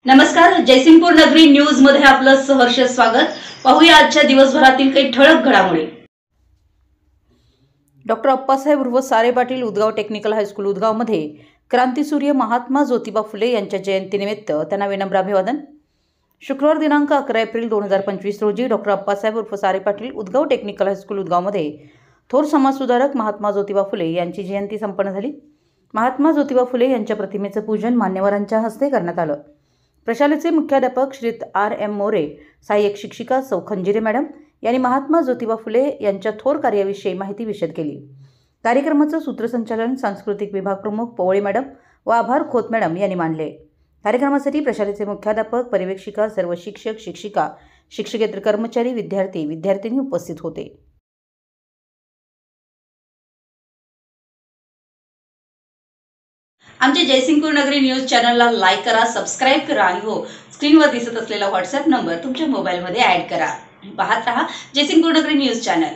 नमस्कार, जयसिंगपूर नगरी न्यूज मध्ये आपलं सहर्ष स्वागत। पाहूया आजच्या दिवसभरातील काही ठळक घडामोडी। डॉक्टर अप्पासाहेब उर्फ सारे पाटील उदगाव टेक्निकल हायस्कूल उदगाव मध्ये क्रांतीसूर्य महात्मा ज्योतिबा फुले यांच्या जयंतीनिमित्त त्यांना विनम्र अभिवादन। शुक्रवार दिनांक 11 एप्रिल 2025 रोजी डॉक्टर अप्पासाहेब उर्फ सारे पाटील उदगाव टेक्निकल हायस्कूल उदगाव मध्ये थोर समाजसुधारक महात्मा ज्योतिबा फुले यांची जयंती संपन्न झाली। महात्मा ज्योतिबा फुले यांच्या प्रतिमेचे पूजन मान्यवरांच्या हस्ते करण्यात आलं। प्रशालेचे मुख्याध्यापक श्री R.M. मोरे, सहाय्यक शिक्षिका सौ खंजिरे मॅडम यांनी महात्मा ज्योतिबा फुले यांच्या थोर कार्याविषयी माहिती विशद केली। कार्यक्रमाचं सूत्रसंचालन सांस्कृतिक विभाग प्रमुख पवळे मॅडम व आभार खोत मॅडम यांनी मानले। कार्यक्रमासाठी प्रशालेचे मुख्याध्यापक, पर्यवेक्षिका, सर्व शिक्षक, शिक्षिका, शिक्षकेतर कर्मचारी, विद्यार्थी उपस्थित होते। आमच्या जयसिंगपूर नगरी न्यूज चॅनलला लाईक करा, सबस्क्राइब करा आणि हो, स्क्रीनवर दिसत असलेला व्हॉट्सअप नंबर तुमच्या मोबाईलमध्ये ॲड करा। पाहत रहा जयसिंगपूर नगरी न्यूज चॅनल।